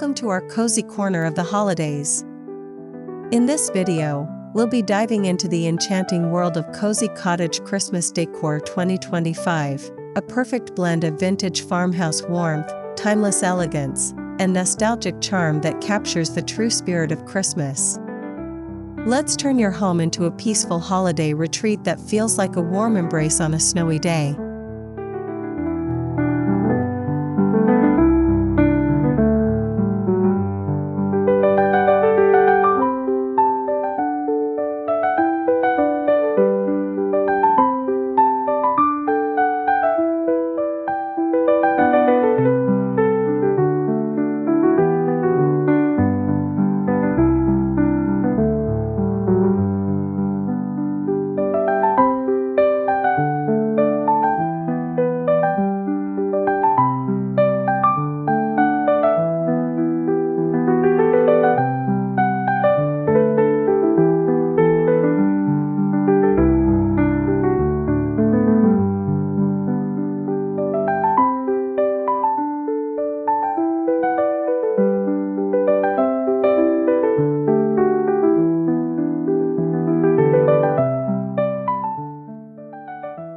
welcome to our cozy corner of the holidays. In this video, we'll be diving into the enchanting world of cozy cottage Christmas decor 2025, a perfect blend of vintage farmhouse warmth, timeless elegance, and nostalgic charm that captures the true spirit of Christmas. Let's turn your home into a peaceful holiday retreat that feels like a warm embrace on a snowy day.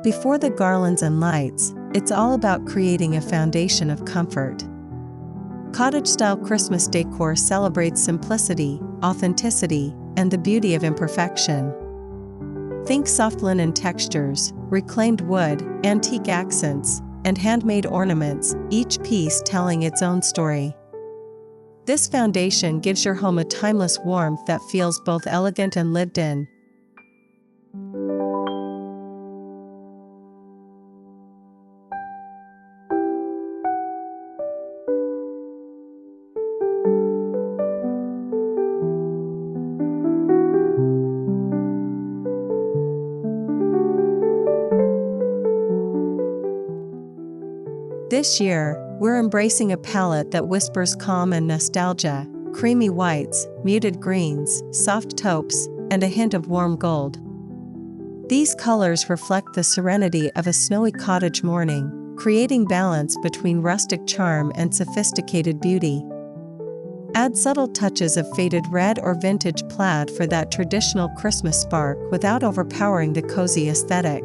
Before the garlands and lights, it's all about creating a foundation of comfort. Cottage-style Christmas decor celebrates simplicity, authenticity, and the beauty of imperfection. Think soft linen textures, reclaimed wood, antique accents, and handmade ornaments, each piece telling its own story. This foundation gives your home a timeless warmth that feels both elegant and lived in. This year, we're embracing a palette that whispers calm and nostalgia, creamy whites, muted greens, soft taupes, and a hint of warm gold. These colors reflect the serenity of a snowy cottage morning, creating balance between rustic charm and sophisticated beauty. Add subtle touches of faded red or vintage plaid for that traditional Christmas spark without overpowering the cozy aesthetic.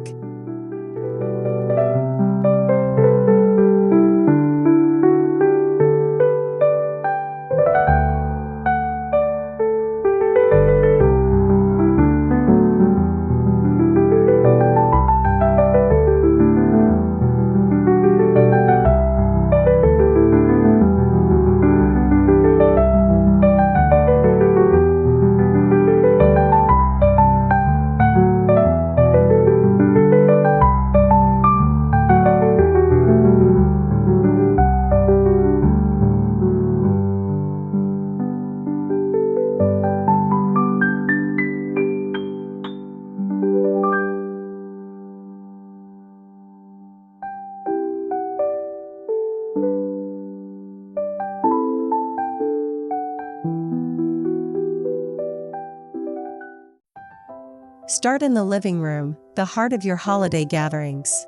Start in the living room, the heart of your holiday gatherings.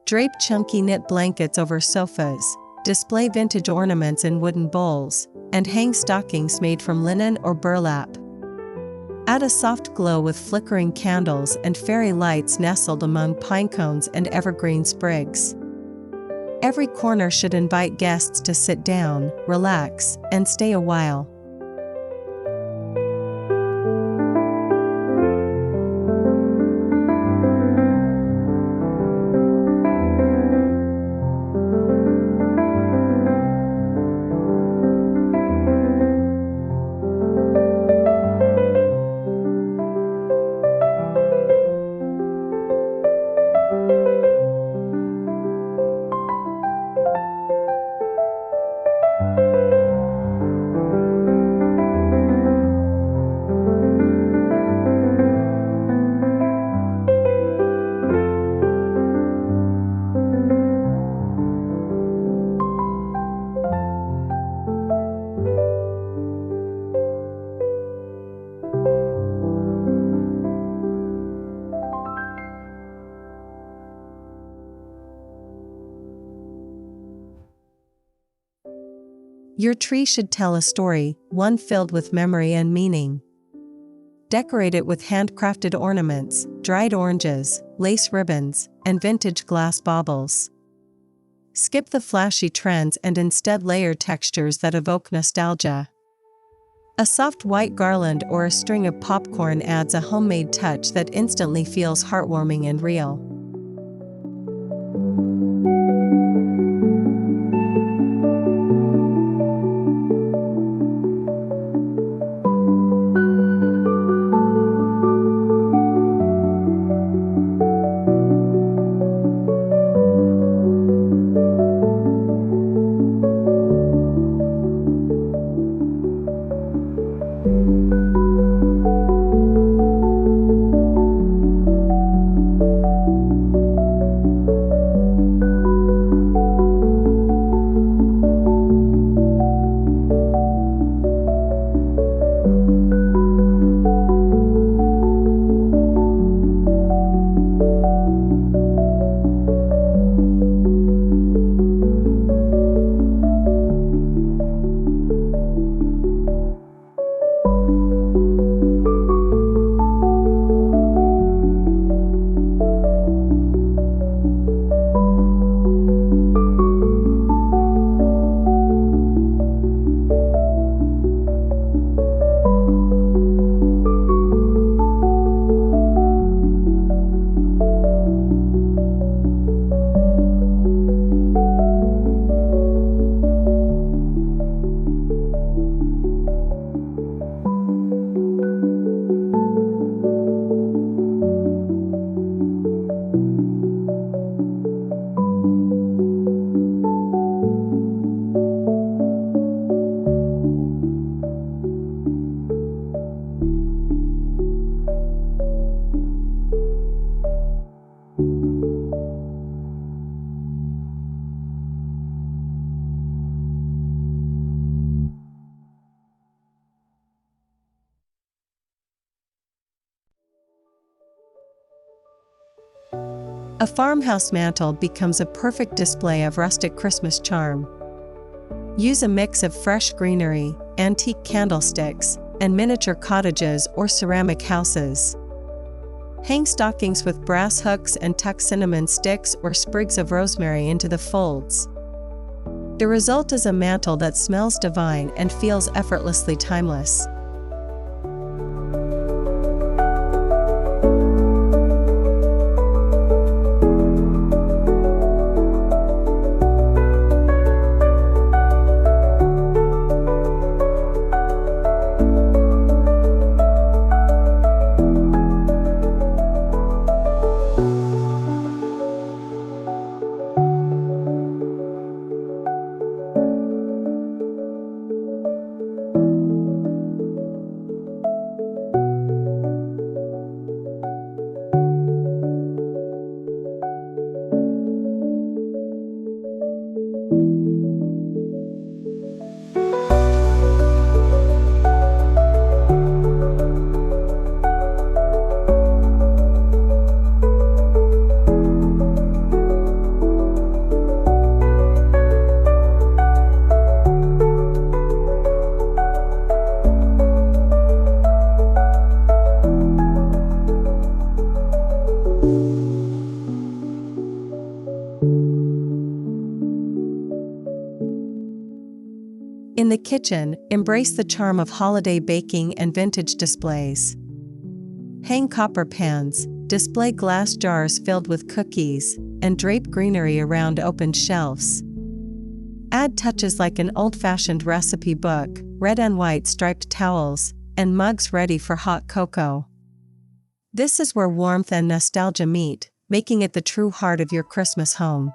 Drape chunky knit blankets over sofas, display vintage ornaments in wooden bowls, and hang stockings made from linen or burlap. Add a soft glow with flickering candles and fairy lights nestled among pine cones and evergreen sprigs. Every corner should invite guests to sit down, relax, and stay a while. Your tree should tell a story, one filled with memory and meaning. Decorate it with handcrafted ornaments, dried oranges, lace ribbons, and vintage glass baubles. Skip the flashy trends and instead layer textures that evoke nostalgia. A soft white garland or a string of popcorn adds a homemade touch that instantly feels heartwarming and real. A farmhouse mantel becomes a perfect display of rustic Christmas charm. Use a mix of fresh greenery, antique candlesticks, and miniature cottages or ceramic houses. Hang stockings with brass hooks and tuck cinnamon sticks or sprigs of rosemary into the folds. The result is a mantel that smells divine and feels effortlessly timeless. In the kitchen, embrace the charm of holiday baking and vintage displays. Hang copper pans, display glass jars filled with cookies, and drape greenery around open shelves. Add touches like an old-fashioned recipe book, red and white striped towels, and mugs ready for hot cocoa. This is where warmth and nostalgia meet, making it the true heart of your Christmas home.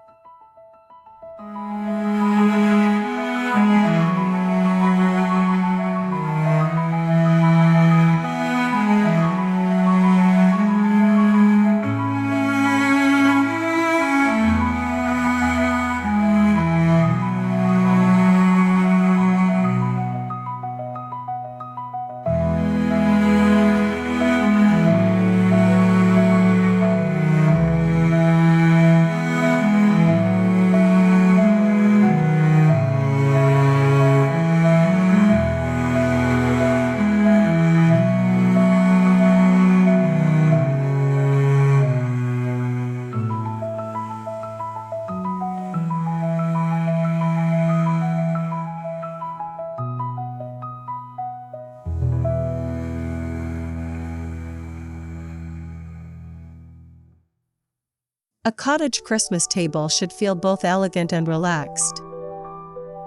A cottage Christmas table should feel both elegant and relaxed.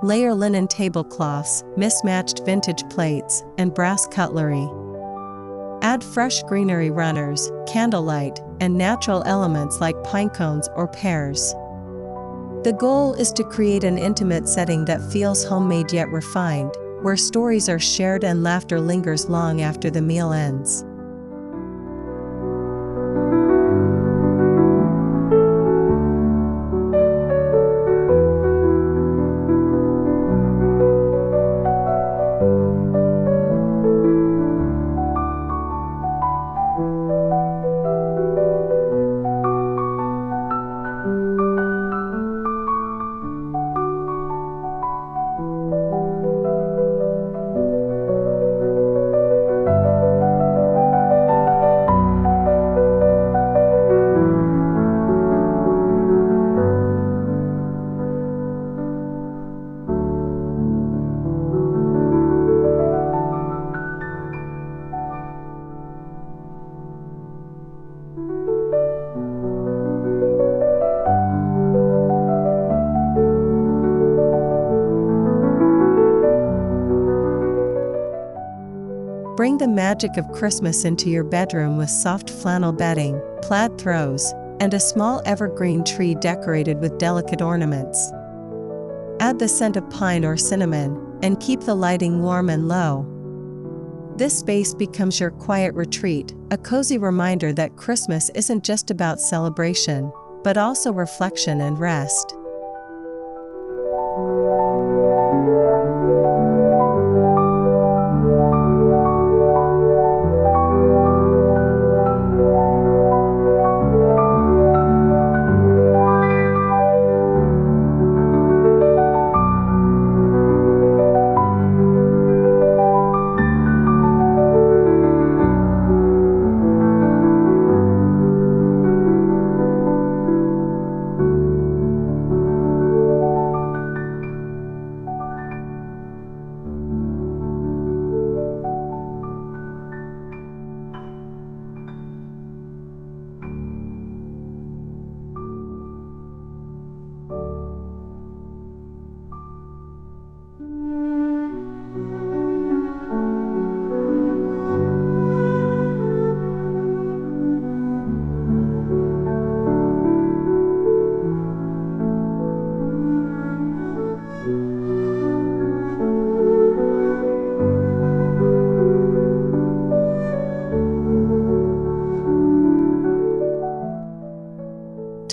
Layer linen tablecloths, mismatched vintage plates, and brass cutlery. Add fresh greenery runners, candlelight, and natural elements like pine cones or pears. The goal is to create an intimate setting that feels homemade yet refined, where stories are shared and laughter lingers long after the meal ends. Bring the magic of Christmas into your bedroom with soft flannel bedding, plaid throws, and a small evergreen tree decorated with delicate ornaments. Add the scent of pine or cinnamon, and keep the lighting warm and low. This space becomes your quiet retreat, a cozy reminder that Christmas isn't just about celebration, but also reflection and rest.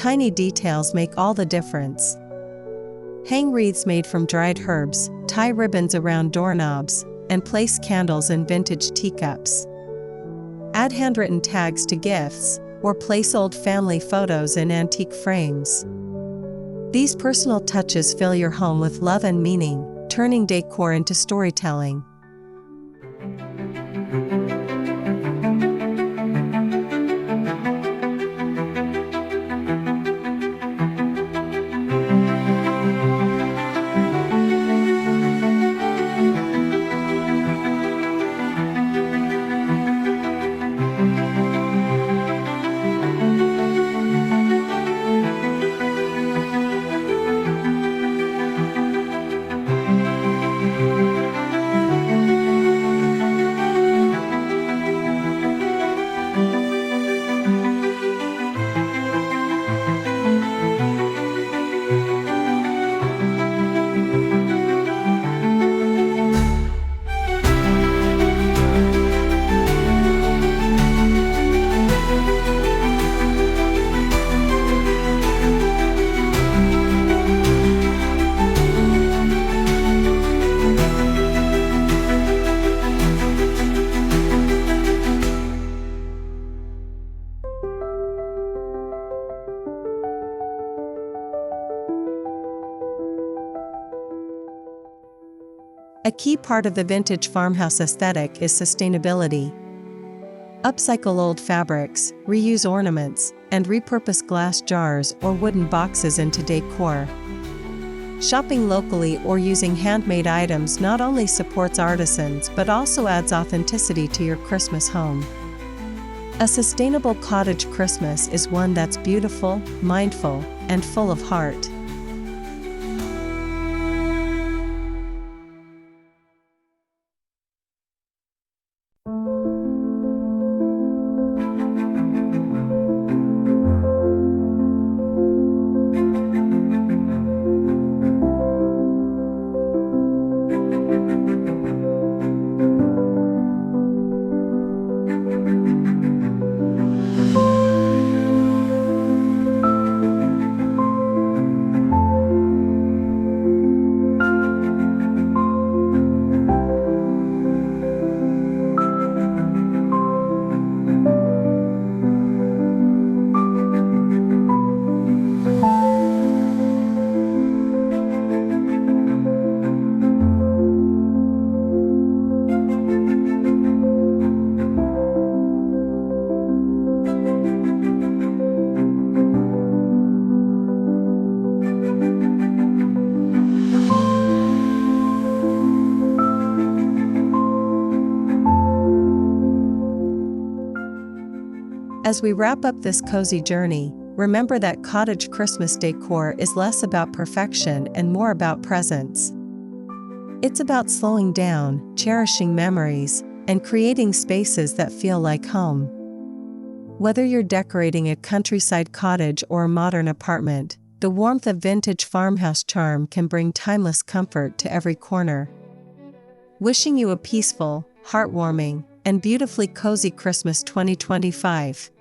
Tiny details make all the difference. Hang wreaths made from dried herbs, tie ribbons around doorknobs, and place candles in vintage teacups. Add handwritten tags to gifts, or place old family photos in antique frames. These personal touches fill your home with love and meaning, turning decor into storytelling. A key part of the vintage farmhouse aesthetic is sustainability. Upcycle old fabrics, reuse ornaments, and repurpose glass jars or wooden boxes into decor. Shopping locally or using handmade items not only supports artisans but also adds authenticity to your Christmas home. A sustainable cottage Christmas is one that's beautiful, mindful, and full of heart. As we wrap up this cozy journey, remember that cottage Christmas decor is less about perfection and more about presence. It's about slowing down, cherishing memories, and creating spaces that feel like home. Whether you're decorating a countryside cottage or a modern apartment, the warmth of vintage farmhouse charm can bring timeless comfort to every corner. Wishing you a peaceful, heartwarming, and beautifully cozy Christmas 2025.